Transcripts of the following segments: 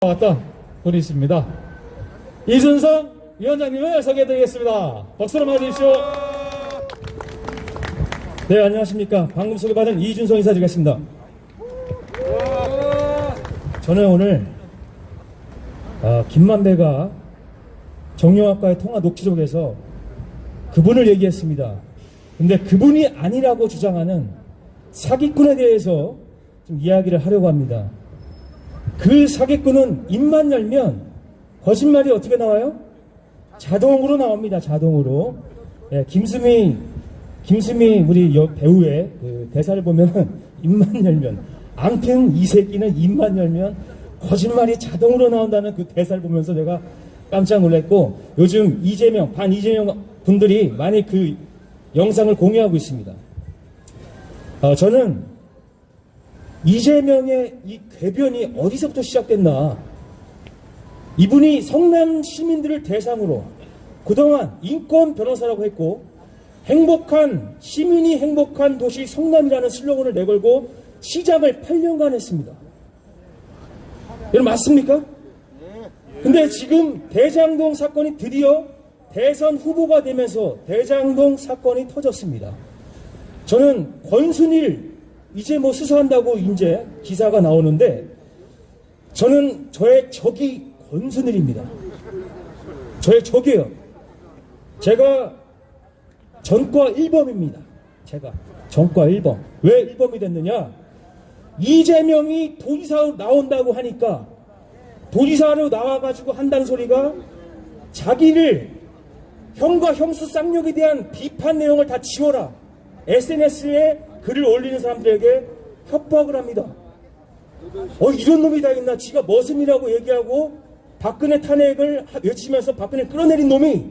왔던 분이 있습니다. 이준성 위원장님을 소개해드리겠습니다. 박수로 맞으십시오. 네, 안녕하십니까. 방금 소개받은 이준성 인사드리겠습니다. 저는 오늘 김만배가 정용학과의 통화 녹취록에서 그분을 얘기했습니다. 근데 그분이 아니라고 주장하는 사기꾼에 대해서 좀 이야기를 하려고 합니다. 그 사기꾼은 입만 열면 거짓말이 어떻게 나와요? 자동으로 나옵니다. 자동으로. 예, 김수미 우리 배우의 그 대사를 보면은 입만 열면, 암튼 이 새끼는 입만 열면 거짓말이 자동으로 나온다는 그 대사를 보면서 내가 깜짝 놀랐고, 요즘 반 이재명 분들이 많이 그 영상을 공유하고 있습니다. 저는 이재명의 이 궤변이 어디서부터 시작됐나. 이분이 성남 시민들을 대상으로 그동안 인권 변호사라고 했고, 시민이 행복한 도시 성남이라는 슬로건을 내걸고 시장을 8년간 했습니다. 여러분 맞습니까? 근데 지금 대장동 사건이 드디어 대선 후보가 되면서 대장동 사건이 터졌습니다. 저는 권순일 이제 수사한다고 이제 기사가 나오는데, 저는 저의 적이 권순일입니다. 저의 적이에요. 제가 전과 1범입니다. 제가 전과 1범. 왜 1범이 됐느냐? 이재명이 도지사로 나온다고 하니까 도지사로 나와가지고 한다는 소리가 자기를 형과 형수 쌍욕에 대한 비판 내용을 다 지워라, SNS에 글을 올리는 사람들에게 협박을 합니다. 이런 놈이 다 있나? 지가 머슴이라고 얘기하고 박근혜 탄핵을 외치면서 박근혜 끌어내린 놈이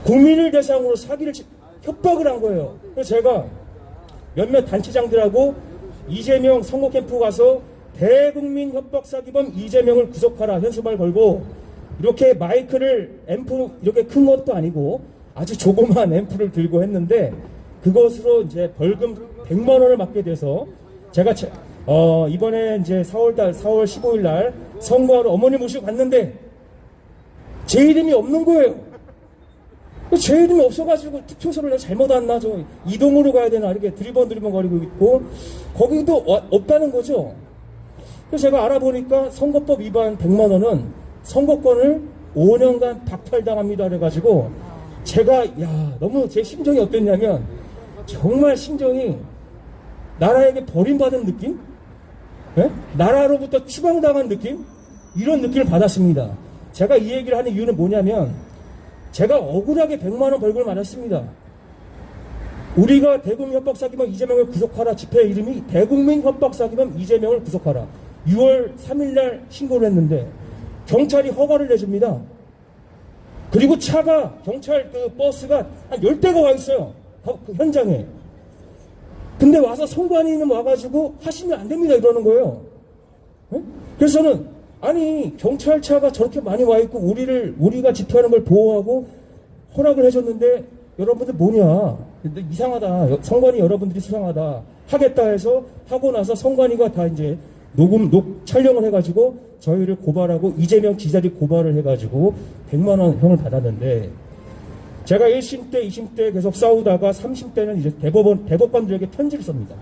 국민을 대상으로 협박을 한 거예요. 그래서 제가 몇몇 단체장들하고 이재명 선거 캠프 가서 대국민 협박 사기범 이재명을 구속하라 현수말 걸고, 이렇게 마이크를 앰프 이렇게 큰 것도 아니고 아주 조그만 앰프를 들고 했는데, 그것으로 이제 벌금 100만 원을 맞게 돼서 제가 이번에 이제 4월 15일 날 선거하러 어머니 모시고 갔는데 제 이름이 없는 거예요. 제 이름이 없어가지고 투표소를 내가 잘못 왔나, 저 이동으로 가야 되나, 이렇게 두리번 거리고 있고 거기도 없다는 거죠. 그래서 제가 알아보니까 선거법 위반 100만 원은 선거권을 5년간 박탈당합니다. 그래가지고 제가 너무 제 심정이 어땠냐면, 정말 심정이 나라에게 버림받은 느낌? 예? 나라로부터 추방당한 느낌? 이런 느낌을 받았습니다. 제가 이 얘기를 하는 이유는 뭐냐면, 제가 억울하게 100만 원 벌금을 맞았습니다. 우리가 대국민 협박사기범 이재명을 구속하라 집회 이름이 대국민 협박사기범 이재명을 구속하라. 6월 3일 날 신고를 했는데 경찰이 허가를 내줍니다. 그리고 경찰 그 버스가 한 10대가 와 있어요. 그 현장에. 근데 와서 선관위는 와가지고 하시면 안 됩니다 이러는 거예요. 네? 그래서 저는, 아니 경찰차가 저렇게 많이 와 있고 우리가 집회하는 걸 보호하고 허락을 해줬는데 여러분들 뭐냐, 근데 이상하다, 선관위 여러분들이 수상하다 하겠다 해서 하고 나서 선관위가 다 이제 촬영을 해가지고 저희를 고발하고 이재명 지사를 고발을 해가지고 100만 원 형을 받았는데, 제가 1심 때 2심 때 계속 싸우다가 3심 때는 이제 대법관들에게 편지를 씁니다.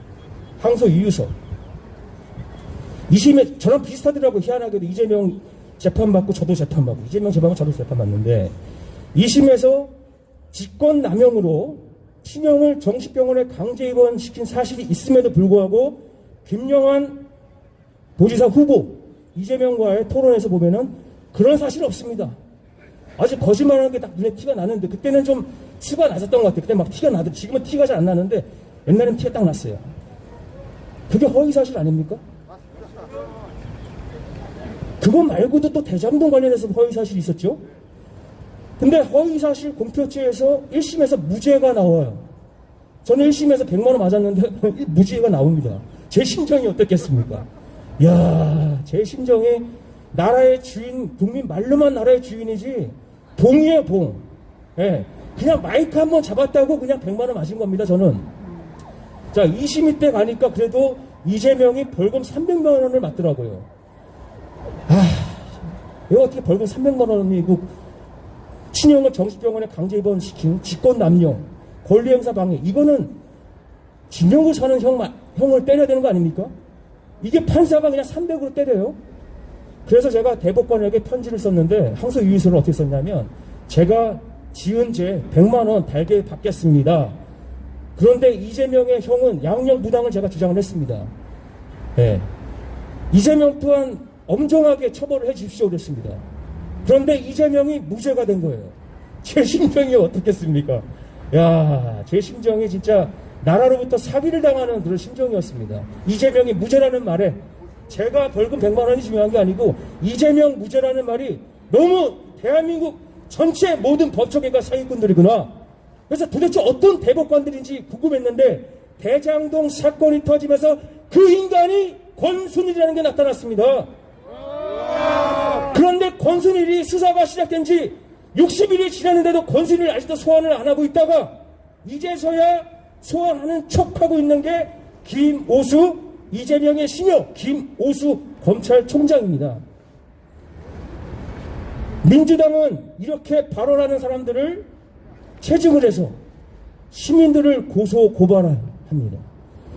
항소 이유서. 2심에 저랑 비슷하더라고. 희한하게도 이재명 재판받고 저도 재판받고, 이재명 재판받고 저도 재판받는데, 2심에서 직권남용으로 친형을 정식병원에 강제 입원시킨 사실이 있음에도 불구하고 김영환 도지사 후보 이재명과의 토론에서 보면은 그런 사실 없습니다. 아주 거짓말하는 게 딱 눈에 티가 나는데, 그때는 좀 수가 낮았던 것 같아요. 그때 막 티가 나더라고요. 지금은 티가 잘 안 나는데 옛날엔 티가 딱 났어요. 그게 허위사실 아닙니까? 그거 말고도 또 대장동 관련해서 허위사실이 있었죠. 근데 허위사실 공표죄에서 1심에서 무죄가 나와요. 저는 1심에서 100만 원 맞았는데 무죄가 나옵니다. 제 심정이 어떻겠습니까? 제 심정이, 나라의 주인, 국민 말로만 나라의 주인이지 봉이에요, 봉. 예. 그냥 마이크 한번 잡았다고 그냥 100만 원 맞은 겁니다, 저는. 자, 2심이 때 가니까 그래도 이재명이 벌금 300만 원을 맞더라고요. 왜 어떻게 벌금 300만 원이고 친형을 정신병원에 강제 입원시킨 직권남용, 권리행사 방해, 이거는 징역을 사는 형을 때려야 되는 거 아닙니까? 이게 판사가 그냥 300으로 때려요. 그래서 제가 대법관에게 편지를 썼는데 항소 유의서를 어떻게 썼냐면, 제가 지은 죄 100만 원 달게 받겠습니다. 그런데 이재명의 형은 양형 부당을 제가 주장을 했습니다. 네. 이재명 또한 엄정하게 처벌을 해 주십시오 그랬습니다. 그런데 이재명이 무죄가 된 거예요. 제 심정이 어떻겠습니까? 야, 제 심정이 진짜 나라로부터 사기를 당하는 그런 심정이었습니다. 이재명이 무죄라는 말에 제가 벌금 100만 원이 중요한 게 아니고, 이재명 무죄라는 말이 너무 대한민국 전체 모든 법조계가 사기꾼들이구나. 그래서 도대체 어떤 대법관들인지 궁금했는데, 대장동 사건이 터지면서 그 인간이 권순일이라는 게 나타났습니다. 그런데 권순일이 수사가 시작된 지 60일이 지났는데도 권순일 아직도 소환을 안 하고 있다가 이제서야 소환하는 척하고 있는 게 김오수, 이재명의 신여 김오수 검찰총장입니다. 민주당은 이렇게 발언하는 사람들을 체증을 해서 시민들을 고소 고발합니다.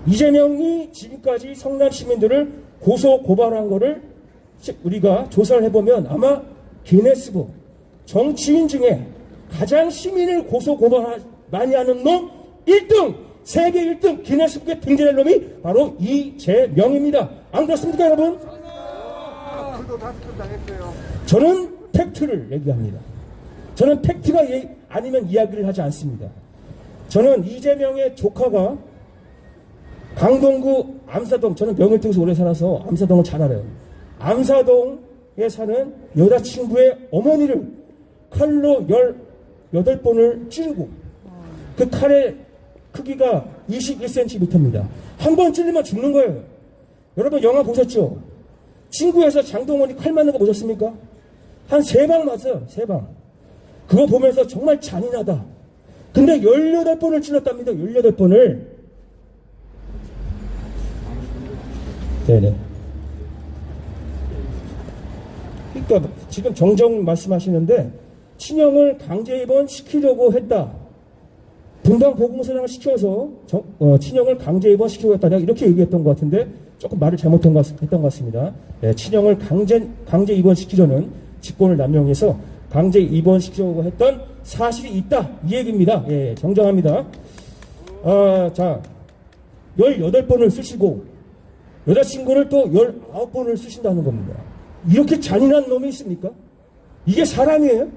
이재명이 지금까지 성남 시민들을 고소 고발한 거를 우리가 조사를 해보면 아마 기네스북 정치인 중에 가장 시민을 고소 고발 많이 하는 놈 1등, 세계 1등 기네스북에 등재될 놈이 바로 이재명입니다. 안 그렇습니까 여러분? 저는 팩트를 얘기합니다. 저는 팩트가 아니면 이야기를 하지 않습니다. 저는 이재명의 조카가 강동구 암사동, 저는 명일동에서 오래 살아서 암사동을 잘 알아요. 암사동에 사는 여자친구의 어머니를 칼로 18번을 찌르고, 그 칼의 크기가 21cm입니다. 한 번 찔리면 죽는 거예요. 여러분 영화 보셨죠? 친구에서 장동건이 칼 맞는 거 보셨습니까? 한 3방 맞아요. 3방. 그거 보면서 정말 잔인하다. 근데 18번을 찔렀답니다. 18번을. 네네. 그러니까 지금 정정 말씀하시는데, 친형을 강제 입원시키려고 했다. 분당 보건소장을 시켜서 친형을 강제 입원시키려고 했다. 내가 이렇게 얘기했던 것 같은데 조금 말을 잘못했던 것 같습니다. 네, 친형을 강제 입원시키려는 직권을 남용해서 강제 입원시키려고 했던 사실이 있다. 이 얘기입니다. 예, 정정합니다. 자, 18번을 쓰시고 여자친구를 또 19번을 쓰신다는 겁니다. 이렇게 잔인한 놈이 있습니까? 이게 사람이에요?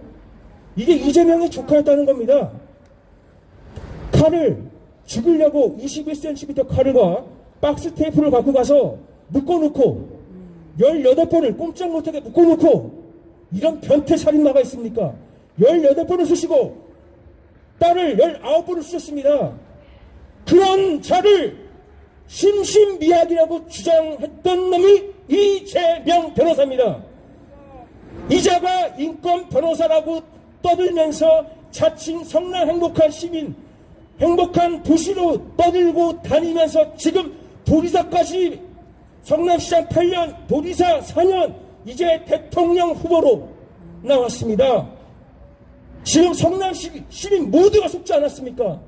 이게 이재명의 조카였다는 겁니다. 칼을 죽이려고 21cm 칼과 박스 테이프를 갖고 가서 묶어놓고 18번을 꼼짝 못하게 묶어놓고, 이런 변태 살인마가 있습니까? 18번을 쑤시고 딸을 19번을 쑤셨습니다. 그런 자를 심신미약이라고 주장했던 놈이 이재명 변호사입니다. 이자가 인권 변호사라고 떠들면서 자칭 성남 행복한 시민, 행복한 도시로 떠들고 다니면서 지금 도지사까지, 성남시장 8년, 도지사 4년, 이제 대통령 후보로 나왔습니다. 지금 성남 시민 모두가 속지 않았습니까?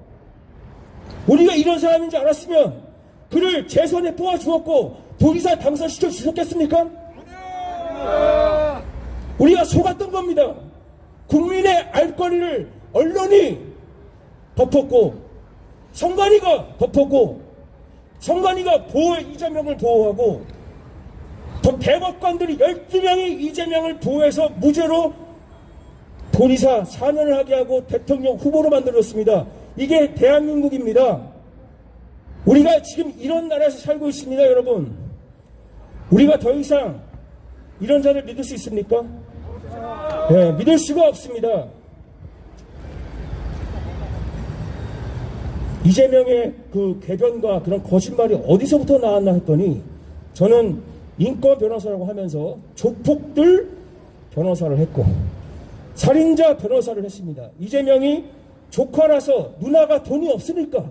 우리가 이런 사람인 줄 알았으면 그를 재선에 뽑아주었고 도지사 당선시켜 주셨겠습니까? 우리가 속았던 겁니다. 국민의 알 거리를 언론이 덮었고, 선관위가 덮었고, 선관위가 이재명을 보호하고, 대법관들이 12명이 이재명을 보호해서 무죄로 도지사 4년을 하게 하고 대통령 후보로 만들었습니다. 이게 대한민국입니다. 우리가 지금 이런 나라에서 살고 있습니다. 여러분, 우리가 더 이상 이런 자를 믿을 수 있습니까? 네, 믿을 수가 없습니다. 이재명의 그 궤변과 그런 거짓말이 어디서부터 나왔나 했더니, 저는 인권 변호사라고 하면서 조폭들 변호사를 했고 살인자 변호사를 했습니다. 이재명이 조카라서 누나가 돈이 없으니까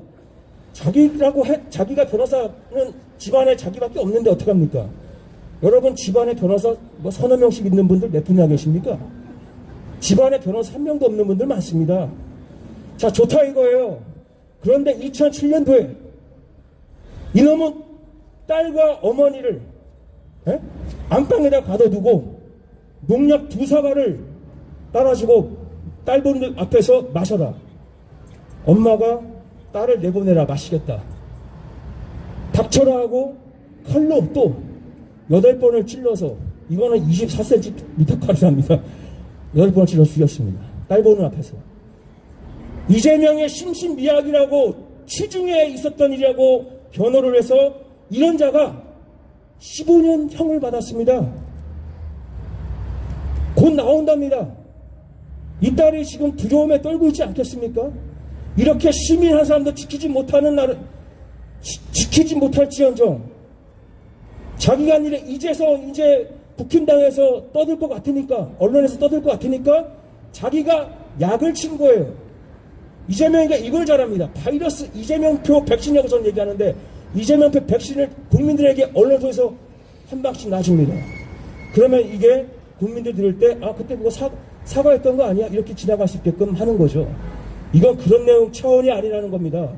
자기가 변호사는 집안에 자기밖에 없는데 어떡합니까? 여러분 집안에 변호사 뭐 서너 명씩 있는 분들 몇 분이나 계십니까? 집안에 변호사 한 명도 없는 분들 많습니다. 자, 좋다 이거예요. 그런데 2007년도에 이놈은 딸과 어머니를 안방에다 가둬두고 농약 2사발을 따라주고 딸 보는 앞에서 마셔라. 엄마가 딸을 내보내라, 마시겠다. 닥쳐라 하고 칼로 또 8번을 찔러서, 이거는 24cm 칼이랍니다. 8번을 찔러 죽였습니다. 딸 보는 앞에서. 이재명의 심신미약이라고 취중에 있었던 일이라고 변호를 해서 이런 자가 15년 형을 받았습니다. 곧 나온답니다. 이 딸이 지금 두려움에 떨고 있지 않겠습니까? 이렇게 시민 한 사람도 지키지 못하는 나를 지키지 못할지언정 자기가 아니라 이제 국힘당에서 떠들 것 같으니까, 언론에서 떠들 것 같으니까 자기가 약을 친 거예요. 이재명이가 이걸 잘합니다. 바이러스 이재명표 백신이라고 저는 얘기하는데, 이재명표 백신을 국민들에게 언론 통해서 한 방씩 놔줍니다. 그러면 이게 국민들 들을 때, 아, 그때 그거 사과했던 거 아니야? 이렇게 지나갈 수 있게끔 하는 거죠. 이건 그런 내용 차원이 아니라는 겁니다.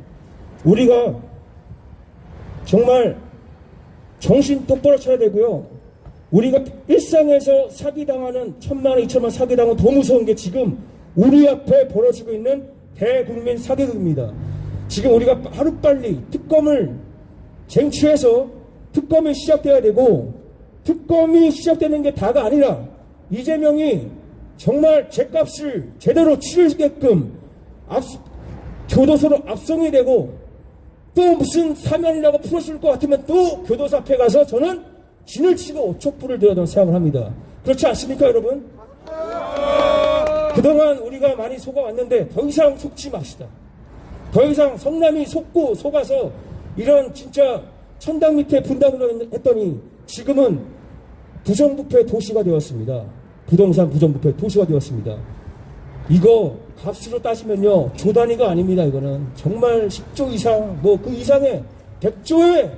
우리가 정말 정신 똑바로 차려야 되고요. 우리가 일상에서 사기당하는 1,000만, 2,000만 사기당은 더 무서운 게 지금 우리 앞에 벌어지고 있는 대국민 사기극입니다. 지금 우리가 하루빨리 특검을 쟁취해서 특검이 시작돼야 되고, 특검이 시작되는 게 다가 아니라 이재명이 정말 죗값을 제대로 치르게끔 교도소로 압송이 되고, 또 무슨 사면이라고 풀어줄 것 같으면 또 교도소 앞에 가서 저는 진을 치고 촛불을 들어야 생각을 합니다. 그렇지 않습니까, 여러분? 그동안 우리가 많이 속아왔는데 더 이상 속지 맙시다. 더 이상 성남이 속아서 이런 진짜 천당 밑에 분당으로 했더니 지금은 부정부패 도시가 되었습니다. 부동산 부정부패 도시가 되었습니다. 이거 값으로 따지면요, 조 단위가 아닙니다. 이거는 정말 10조 이상, 뭐 그 이상의 100조의